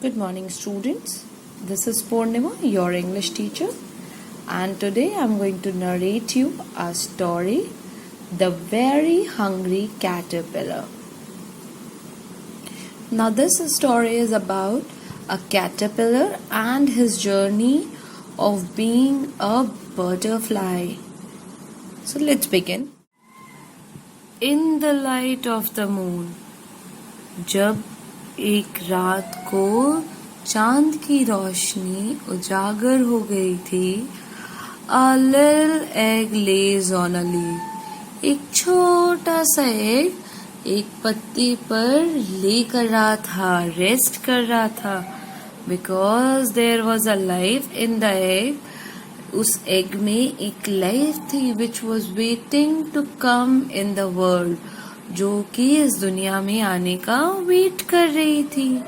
Good morning, students. This is Purnima, your English teacher, and today I'm going to narrate you a story, The Very Hungry Caterpillar. Now, this story is about a caterpillar and his journey of being a butterfly. So, let's begin. In the light of the moon, जब एक रात को चांद की रोशनी उजागर हो गई थी, a little egg lays on a leaf. एक छोटा सा एग एक पत्ती पर लेकर रहा था, रेस्ट कर रहा था, because there was a life in the egg. उस एग में एक लाइफ थी which was waiting to come in the world, जो कि इस दुनिया में आने का वेट कर रही थी.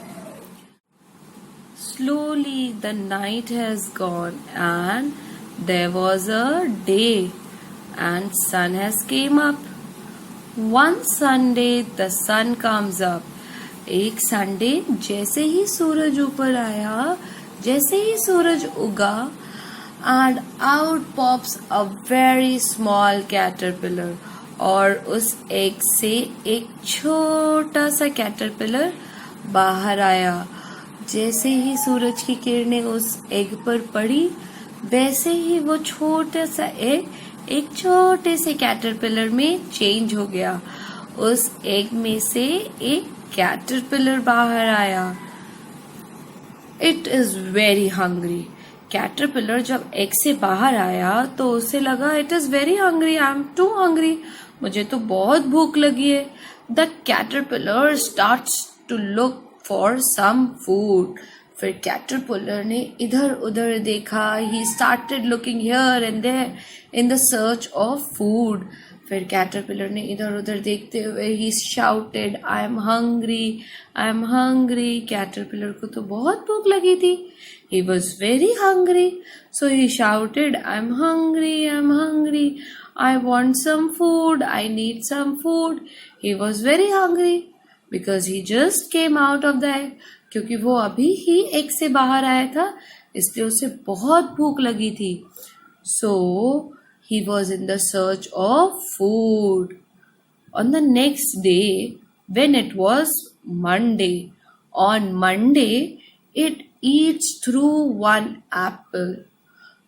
Slowly the night has gone and there was a day and sun has came up. One Sunday the sun comes up. एक संडे जैसे ही सूरज ऊपर आया, जैसे ही सूरज उगा, and out pops a very small caterpillar. और उस एग से एक छोटा सा कैटरपिलर बाहर आया. जैसे ही सूरज की किरणें उस एग पर पड़ी, वैसे ही वो छोटा सा एग एक छोटे से कैटरपिलर में चेंज हो गया. उस एग में से एक कैटरपिलर बाहर आया. It is very hungry. Caterpillar जब एग से बाहर आया तो उसे लगा it is very hungry, I am too hungry, मुझे तो बहुत भूख लगी है. The caterpillar starts to look for some food. फिर कैटरपिलर ने इधर उधर देखा. He started looking here and there in the search of food. फिर कैटरपिलर ने इधर उधर देखते हुए he shouted, I am hungry, I am hungry. Caterpillar को तो बहुत भूख लगी थी. He was very hungry, so he shouted, I'm hungry, I'm hungry, I want some food, I need some food. He was very hungry because he just came out of the egg. क्योंकि वो अभी ही egg से बाहर आया था, इसलिए उसे बहुत भूख लगी थी. So he was in the search of food. On the next day, when it was Monday, on Monday, it eats through one apple.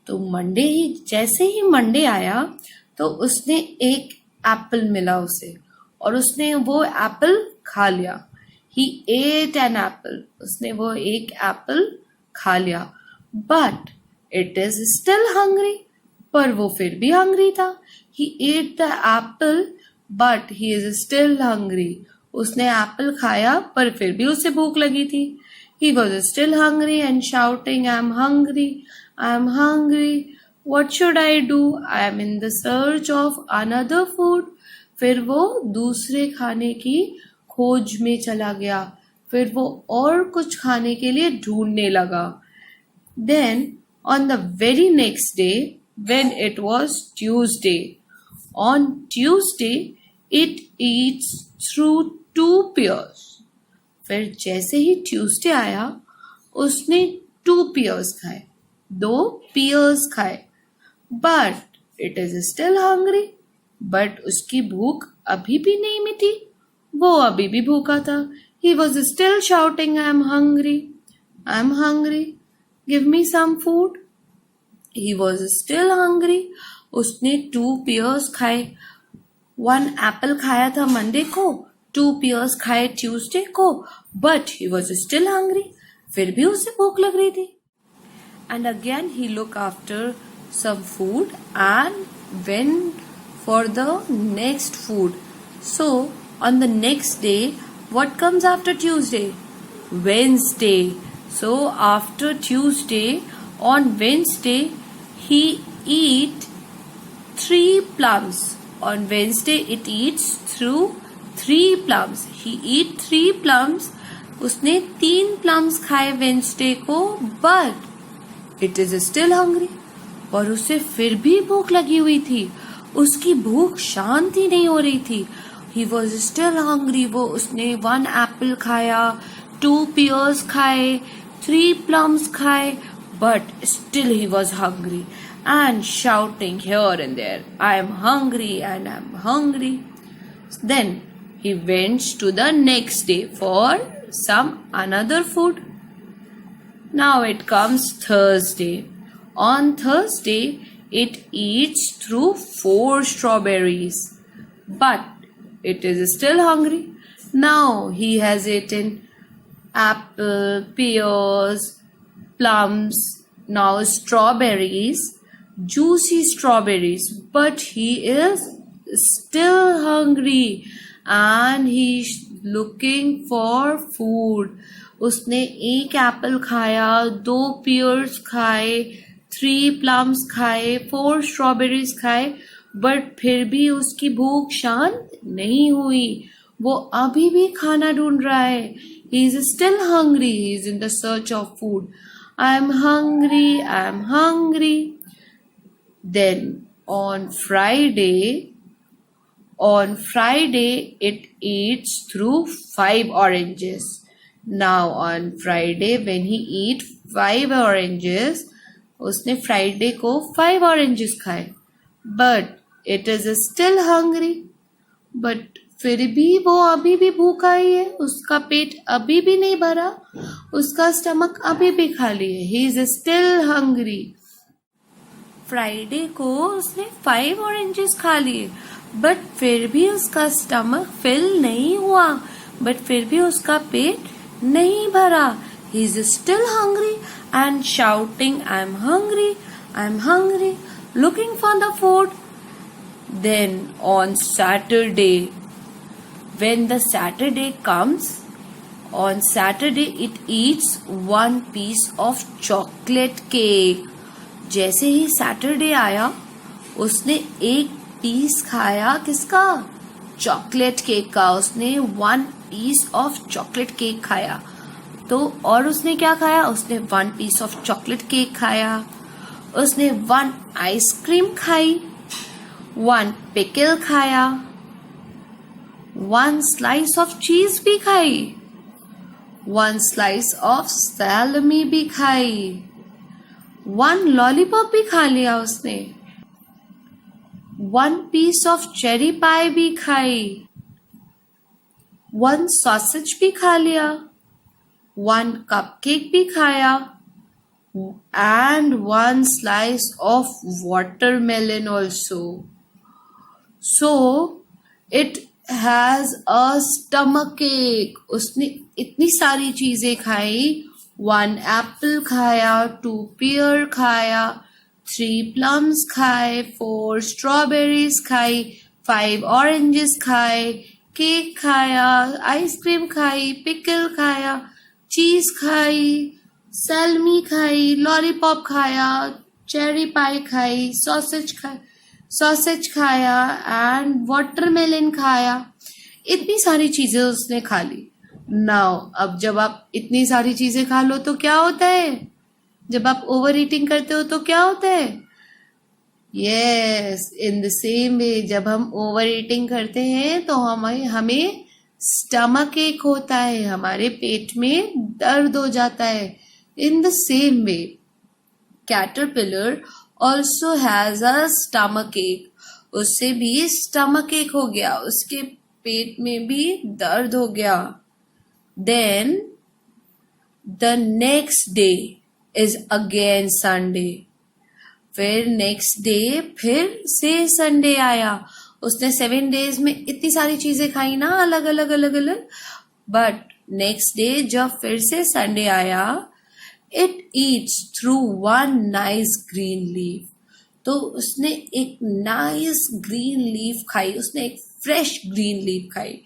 तो मंडे ही जैसे ही मंडे आया तो उसने एक एप्पल मिला उसे और उसने वो एप्पल खा लिया. He ate an apple. उसने वो एक एप्पल खा लिया. But it is still hungry. पर वो फिर भी hungry था. He ate the apple but he is still hungry. उसने एप्पल खाया पर फिर भी उसे भूख लगी थी. He was still hungry and shouting, I'm hungry, I'm hungry. What should I do? I am in the search of another food. फिर वो दूसरे खाने की खोज में चला गया. फिर वो और कुछ खाने के लिए ढूंढने लगा. Then on the very next day, when it was Tuesday, on Tuesday it eats through 2 pears. फिर जैसे ही ट्यूसडे आया उसने 2 pears खाए, 2 pears खाए. But it is still hungry. But उसकी भूख अभी भी नहीं मिटी. वो अभी भी भूखा था. He was still shouting, I am hungry, I am hungry, give me some food. He was still hungry. उसने 2 pears खाए. 1 एप्पल खाया था मंडे को, 2 pears खाए ट्यूसडे को, but he was still hungry. फिर भी उसे भूख लग रही थी. And again he look after some food and went for the next food. So on the next day, what comes after Tuesday? Wednesday. So after Tuesday, on Wednesday, he eat 3 plums. On Wednesday, it eats through 3 plums. He eat 3 plums. उसने 3 plums खाए Wednesday को, but it is still hungry. और उसे फिर भी भूख लगी हुई थी. उसकी भूख शांत ही नहीं हो रही थी. He was still hungry. वो उसने 1 apple खाया, 2 pears खाए, 3 plums खाए, but still he was hungry and shouting here and there, I am hungry and I am hungry. Then he went to the next day for some another food. Now it comes Thursday. On Thursday, it eats through 4 strawberries, but it is still hungry. Now he has eaten apple, pears, plums, now strawberries, juicy strawberries, but he is still hungry and he's looking for food. उसने एक Apple खाया, 2 pears खाए, 3 plums खाए, 4 strawberries खाए, but फिर भी उसकी भूख शांत नहीं हुई. वो अभी भी खाना ढूंढ रहा है. He is still hungry. He is in the search of food. I am hungry. I am hungry. Then on Friday it eats through 5 oranges. Now on Friday when he eat 5 oranges, उसने Friday को 5 oranges खाए, but it is still hungry. But फिर भी वो अभी भी भूखा ही है. उसका पेट अभी भी नहीं भरा, उसका स्टमक अभी भी खाली है. He is still hungry. Friday को उसने 5 oranges खा लिए, बट फिर भी उसका स्टमक फिल नहीं हुआ, बट फिर भी उसका पेट नहीं भरा. He is still hungry and shouting, I am hungry, I am hungry, looking for the food. Then on Saturday, when the Saturday comes, on Saturday it eats 1 piece of chocolate cake. जैसे ही Saturday आया, उसने एक piece खाया. किसका? Chocolate cake का. उसने 1 piece of chocolate cake खाया. तो और उसने क्या खाया? उसने 1 piece of chocolate cake खाया. उसने 1 आइसक्रीम खाई, 1 पिकल खाया, 1 slice of cheese भी खाई, 1 slice of salami भी खाई, 1 lollipop भी खा लिया उसने, 1 piece of cherry pie भी खाई, 1 sausage भी खा लिया, 1 cupcake भी खाया, and 1 slice of watermelon also. So it has a stomach ache. उसने इतनी सारी चीजें खाई. 1 apple खाया, 2 pear खाया, 3 plums खाए, 4 strawberries खाई, 5 oranges खाए, केक खाया, आइसक्रीम खाई, पिकल खाया, चीज खाई, सैलमी खाई, लॉलीपॉप खाया, चेरी पाई खाई, सॉसेज खाया एंड वाटरमेलन खाया. इतनी सारी चीजें उसने खा ली. नाउ अब जब आप इतनी सारी चीजें खा लो तो क्या होता है? जब आप ओवर ईटिंग करते हो तो क्या होता है? Yes, in the same way जब हम ओवर ईटिंग करते हैं तो हमें स्टमक एक होता है, हमारे पेट में दर्द हो जाता है. In the same way caterpillar also has a stomach एक. उससे भी स्टमक एक हो गया, उसके पेट में भी दर्द हो गया. Then the next day is again Sunday. फिर नेक्स्ट डे फिर से संडे आया. उसने 7 days में इतनी सारी चीजें खाई ना, अलग अलग. बट नेक्स्ट डे जब फिर से संडे आया, it eats through 1 nice green leaf. तो उसने एक नाइस ग्रीन लीफ खाई. उसने एक फ्रेश ग्रीन लीफ खाई,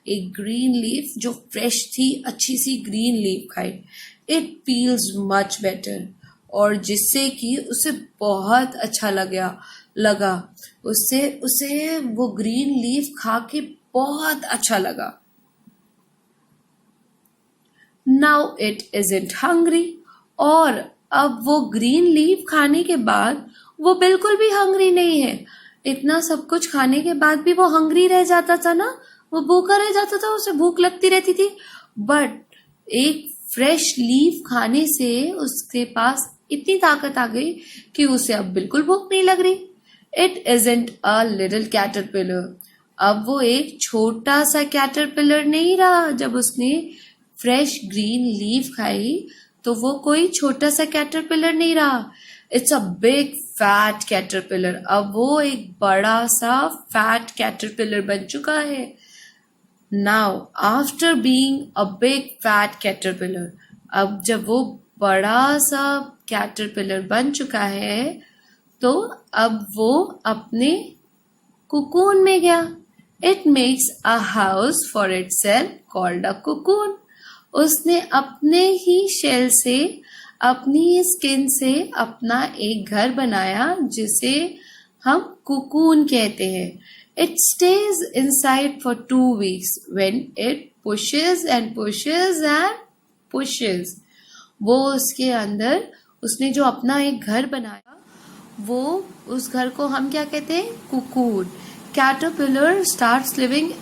एक ग्रीन लीफ जो फ्रेश थी, अच्छी सी ग्रीन लीफ खाई. इट फील्स मच बेटर, और जिससे कि उसे बहुत अच्छा लगा. उसे वो ग्रीन लीफ खा के बहुत अच्छा लगा. Now it isn't hungry. और अब वो ग्रीन लीफ खाने के बाद वो बिल्कुल भी हंग्री नहीं है. इतना सब कुछ खाने के बाद भी वो हंग्री रह जाता था ना, वो भूखा रह जाता था, उसे भूख लगती रहती थी. बट एक फ्रेश लीफ खाने से उसके पास इतनी ताकत आ गई कि उसे अब बिल्कुल भूख नहीं लग रही. It isn't a little caterpillar. अब वो एक छोटा सा कैटरपिलर नहीं रहा. जब उसने फ्रेश ग्रीन लीफ खाई तो वो कोई छोटा सा कैटरपिलर नहीं रहा. It's a big fat caterpillar. अब वो एक बड़ा सा फैट कैटरपिलर बन चुका है. Now after being a big fat caterpillar, अब जब वो बड़ा सा कैटरपिलर बन चुका है तो अब वो अपने कुकून में गया. It makes a house for itself called a cocoon. उसने अपने ही शेल से, अपनी ही स्किन से अपना एक घर बनाया जिसे हम कुकून कहते हैं. It stays inside for 2 weeks when it pushes and pushes and pushes. वो उसके अंदर उसने जो अपना एक घर बनाया वो उस घर को हम क्या कहते हैं? Cocoon. Caterpillar starts living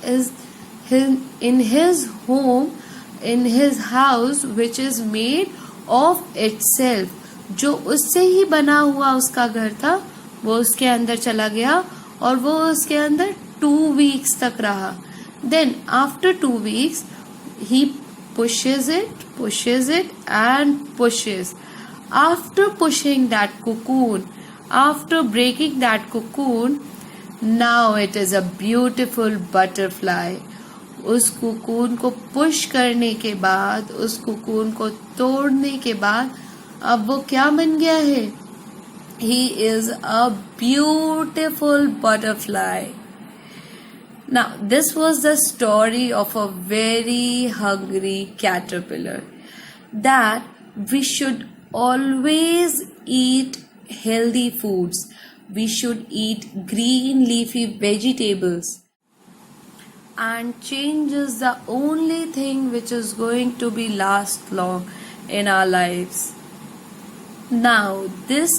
in his home, in his house which is made of itself. जो उससे ही बना हुआ उसका घर था वो उसके अंदर चला गया और वो उसके अंदर 2 weeks तक रहा. Then after 2 weeks he pushes it and pushes. After pushing that cocoon, after breaking that cocoon, now it is a beautiful butterfly. उस कुकून को पुश करने के बाद, उस कुकून को तोड़ने के बाद अब वो क्या बन गया है? He is a beautiful butterfly. Now, this was the story of a very hungry caterpillar. That we should always eat healthy foods. We should eat green leafy vegetables. And change is the only thing which is going to be last long in our lives. Now, this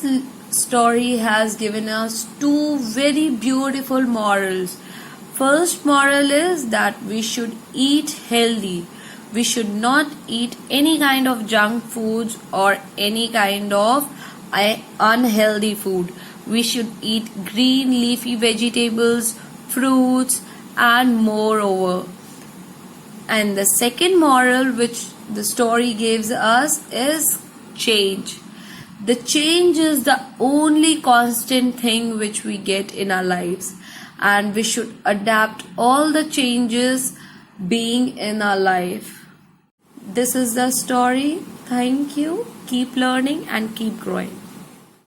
story has given us 2 very beautiful morals. First moral is that we should eat healthy. We should not eat any kind of junk foods or any kind of unhealthy food. We should eat green leafy vegetables, fruits, and moreover. And the second moral which the story gives us is change. The change is the only constant thing which we get in our lives, and we should adapt all the changes being in our life. This is the story. Thank you. Keep learning and keep growing.